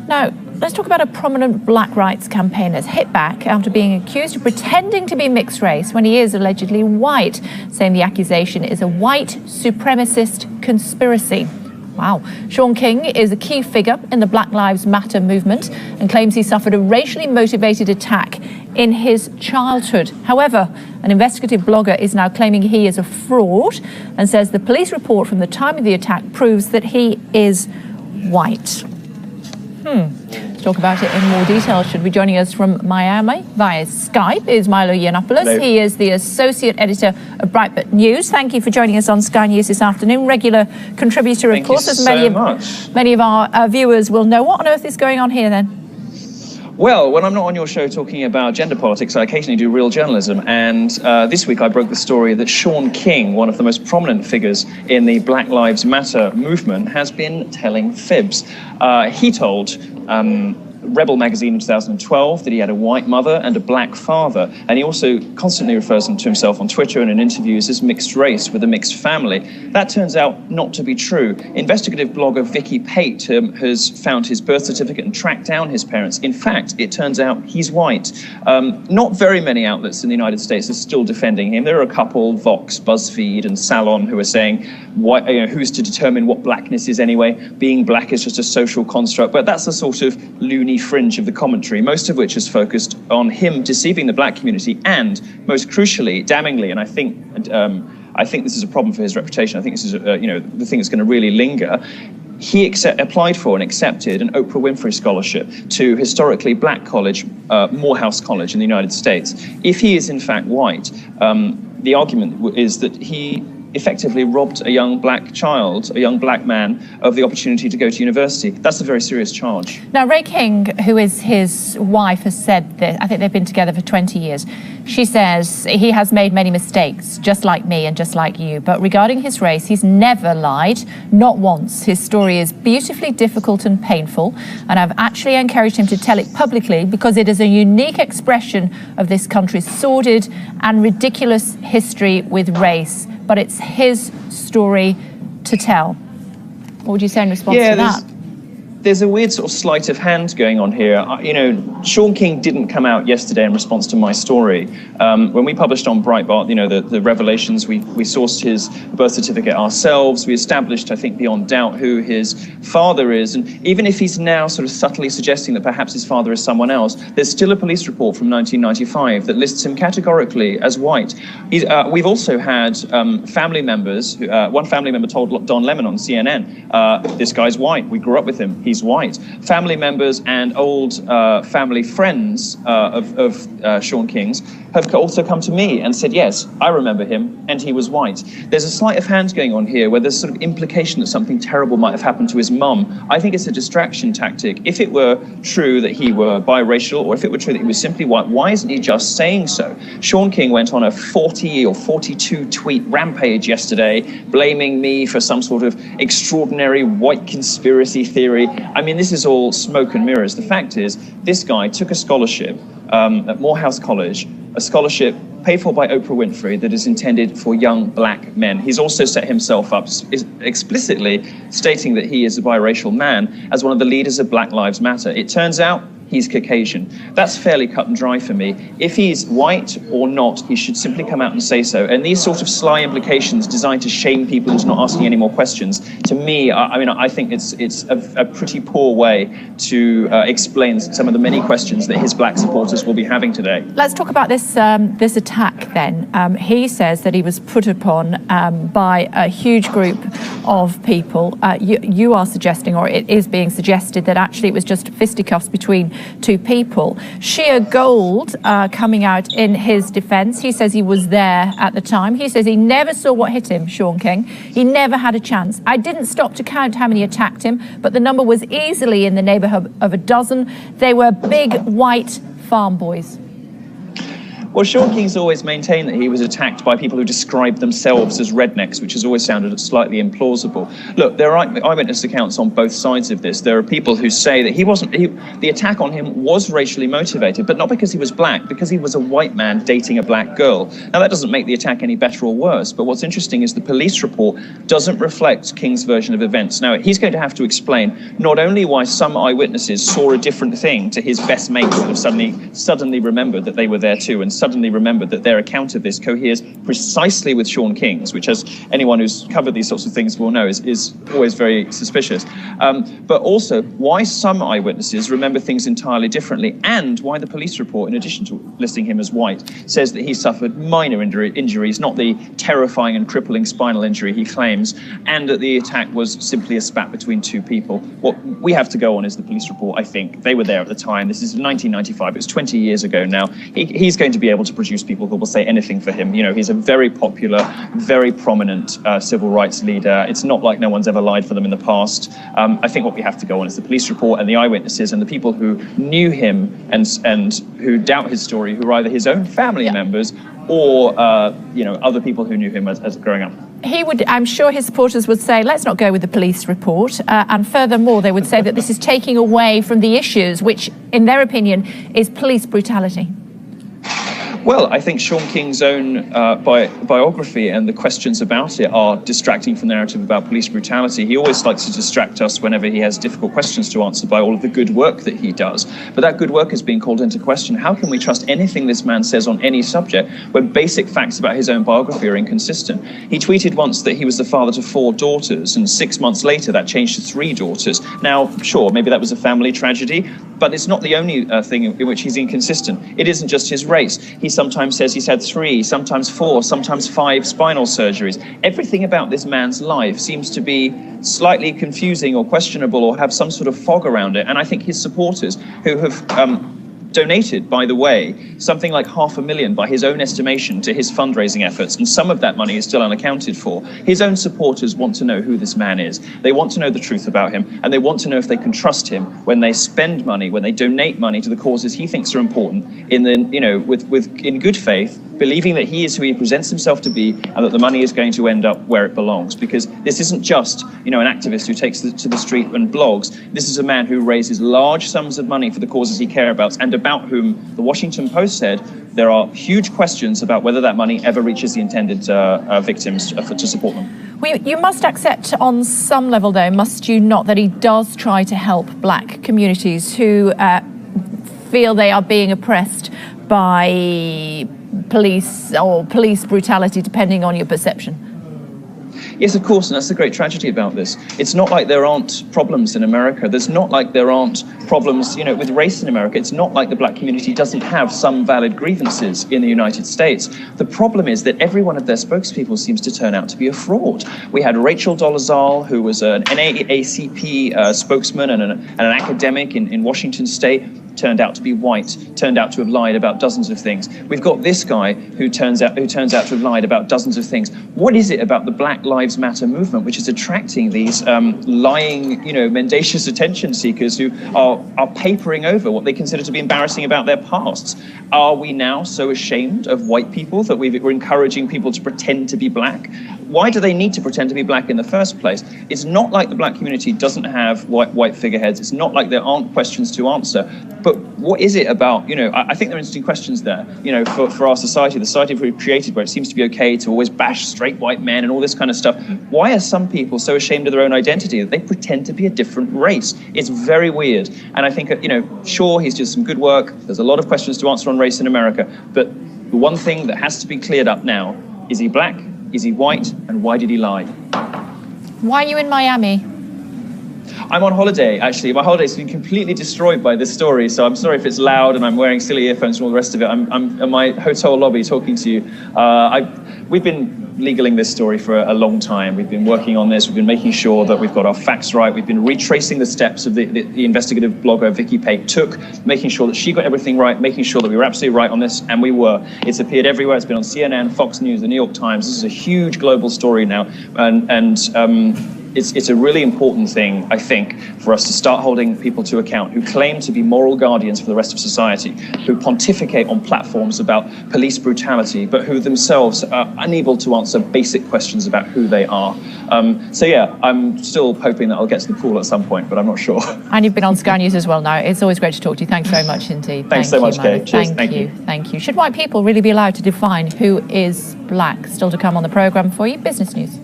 Now, let's talk about a prominent black rights campaigner hit back after being accused of pretending to be mixed race when he is allegedly white, saying the accusation is a white supremacist conspiracy. Wow. Shaun King is a key figure in the Black Lives Matter movement and claims he suffered a racially motivated attack in his childhood. However, an investigative blogger is now claiming he is a fraud and says the police report from the time of the attack proves that he is white. Let's talk about it in more detail. Should be joining us from Miami via Skype is Milo. Hello. He is the Associate Editor of Breitbart News. Thank you for joining us on Sky News this afternoon. Regular contributor, of course, as many of our viewers will know. What on earth is going on here then? Well, when I'm not on your show talking about gender politics, I occasionally do real journalism. And this week I broke the story that Shaun King, one of the most prominent figures in the Black Lives Matter movement, has been telling fibs. He told Rebel magazine in 2012 that he had a white mother and a black father, and he also constantly refers to himself on Twitter and in interviews as mixed race with a mixed family. That turns out not to be true. Investigative blogger Vicky Pate has found his birth certificate and tracked down his parents. In fact, it turns out he's white. Not very many outlets in the United States are still defending him. There are a couple, Vox, BuzzFeed and Salon, who are saying, who's to determine what blackness is anyway? Being black is just a social construct. But that's a sort of loony fringe of the commentary, most of which is focused on him deceiving the black community and, most crucially, damningly, and I think this is a problem for his reputation. I think this is, the thing that's going to really linger. He applied for and accepted an Oprah Winfrey Scholarship to historically black college, Morehouse College in the United States. If he is in fact white, the argument is that he effectively robbed a young black child, a young black man, of the opportunity to go to university. That's a very serious charge. Now, Ray King, who is his wife, has said this. I think they've been together for 20 years. She says he has made many mistakes, just like me and just like you. But regarding his race, he's never lied, not once. His story is beautifully difficult and painful, and I've actually encouraged him to tell it publicly because it is a unique expression of this country's sordid and ridiculous history with race. But it's his story to tell. What would you say in response to that? There's a weird sort of sleight of hand going on here. Shaun King didn't come out yesterday in response to my story. When we published on Breitbart, the revelations, we sourced his birth certificate ourselves. We established, I think, beyond doubt who his father is. And even if he's now sort of subtly suggesting that perhaps his father is someone else, there's still a police report from 1995 that lists him categorically as white. We've also had family members. One family member told Don Lemon on CNN, this guy's white. We grew up with him. He's white. Family members and old family friends of Shaun King's have also come to me and said, yes, I remember him, and he was white. There's a sleight of hand going on here where there's sort of implication that something terrible might have happened to his mum. I think it's a distraction tactic. If it were true that he were biracial, or if it were true that he was simply white, why isn't he just saying so? Shaun King went on a 40 or 42 tweet rampage yesterday, blaming me for some sort of extraordinary white conspiracy theory. I mean, this is all smoke and mirrors. The fact is, this guy took a scholarship at Morehouse College, a scholarship paid for by Oprah Winfrey that is intended for young black men. He's also set himself up explicitly stating that he is a biracial man as one of the leaders of Black Lives Matter. It turns out he's Caucasian. That's fairly cut and dry for me. If he's white or not, he should simply come out and say so. And these sort of sly implications designed to shame people into not asking any more questions, to me, I think it's a pretty poor way to explain some of the many questions that his black supporters will be having today. Let's talk about this attack then. He says that he was put upon by a huge group of people. You are suggesting, or it is being suggested, that actually it was just fisticuffs between two people. Sheer gold coming out in his defense. He says he was there at the time. He says he never saw what hit him, Shaun King. He never had a chance. I didn't stop to count how many attacked him, but the number was easily in the neighborhood of a dozen. They were big white farm boys. Well, Shaun King's always maintained that he was attacked by people who describe themselves as rednecks, which has always sounded slightly implausible. Look, there are eyewitness accounts on both sides of this. There are people who say that the attack on him was racially motivated, but not because he was black, because he was a white man dating a black girl. Now, that doesn't make the attack any better or worse, but what's interesting is the police report doesn't reflect King's version of events. Now, he's going to have to explain not only why some eyewitnesses saw a different thing to his best mate who have suddenly remembered that they were there too, and suddenly remembered that their account of this coheres precisely with Shaun King's, which, as anyone who's covered these sorts of things will know, is always very suspicious. But also why some eyewitnesses remember things entirely differently, and why the police report, in addition to listing him as white, says that he suffered minor injuries, not the terrifying and crippling spinal injury he claims, and that the attack was simply a spat between two people. What we have to go on is the police report, I think. They were there at the time. This is 1995. It was 20 years ago now. He's going to be able to produce people who will say anything for him. You know, he's a very popular, very prominent civil rights leader. It's not like no one's ever lied for them in the past. I think what we have to go on is the police report and the eyewitnesses and the people who knew him and who doubt his story, who are either his own family members or other people who knew him as growing up. I'm sure his supporters would say, let's not go with the police report. And furthermore, they would say that this is taking away from the issues, which, in their opinion, is police brutality. Well, I think Shaun King's own biography and the questions about it are distracting from the narrative about police brutality. He always likes to distract us whenever he has difficult questions to answer by all of the good work that he does. But that good work is being called into question. How can we trust anything this man says on any subject when basic facts about his own biography are inconsistent? He tweeted once that he was the father to 4 daughters, and 6 months later that changed to 3 daughters. Now, sure, maybe that was a family tragedy, but it's not the only thing in which he's inconsistent. It isn't just his race. He sometimes says he's had 3, sometimes 4, sometimes 5 spinal surgeries. Everything about this man's life seems to be slightly confusing or questionable or have some sort of fog around it. And I think his supporters, who have donated, by the way, something like $500,000 by his own estimation to his fundraising efforts, and some of that money is still unaccounted for. His own supporters want to know who this man is. They want to know the truth about him, and they want to know if they can trust him when they spend money, when they donate money to the causes he thinks are important, in good faith, believing that he is who he presents himself to be, and that the money is going to end up where it belongs. Because this isn't just, an activist who takes to the street and blogs. This is a man who raises large sums of money for the causes he cares about, and about whom the Washington Post said there are huge questions about whether that money ever reaches the intended victims to support them. You must accept on some level, though, must you not, that he does try to help black communities who feel they are being oppressed by police or police brutality, depending on your perception? Yes, of course, and that's the great tragedy about this. It's not like there aren't problems in America. There's not like there aren't problems, with race in America. It's not like the black community doesn't have some valid grievances in the United States. The problem is that every one of their spokespeople seems to turn out to be a fraud. We had Rachel Dolezal, who was an NAACP spokesman and an academic in Washington State, turned out to be white, turned out to have lied about dozens of things. We've got this guy who turns out to have lied about dozens of things. What is it about the Black Lives Matter movement which is attracting these lying, mendacious attention seekers who are papering over what they consider to be embarrassing about their pasts? Are we now so ashamed of white people that we're encouraging people to pretend to be black? Why do they need to pretend to be black in the first place? It's not like the black community doesn't have white figureheads. It's not like there aren't questions to answer. But what is it about, I think there are interesting questions there, for our society, the society we've created where it seems to be okay to always bash straight white men and all this kind of stuff. Why are some people so ashamed of their own identity that they pretend to be a different race? It's very weird. And I think, sure, he's doing some good work. There's a lot of questions to answer on race in America. But the one thing that has to be cleared up now, is he black? Is he white? And why did he lie? Why are you in Miami? I'm on holiday, actually. My holiday's been completely destroyed by this story, so I'm sorry if it's loud and I'm wearing silly earphones and all the rest of it. I'm in my hotel lobby talking to you. We've been legaling this story for a long time. We've been working on this. We've been making sure that we've got our facts right. We've been retracing the steps of the investigative blogger Vicky Pate took, making sure that she got everything right, making sure that we were absolutely right on this, and we were. It's appeared everywhere. It's been on CNN, Fox News, the New York Times. This is a huge global story now, and it's a really important thing, I think, for us to start holding people to account who claim to be moral guardians for the rest of society, who pontificate on platforms about police brutality, but who themselves are unable to answer basic questions about who they are. So yeah, I'm still hoping that I'll get to the pool at some point, but I'm not sure. And you've been on Sky News as well now. It's always great to talk to you. Thanks very much indeed. Thanks so much, Milo. Kate. Cheers. Thank you. Thank you. Should white people really be allowed to define who is black? Still to come on the programme for you. Business News.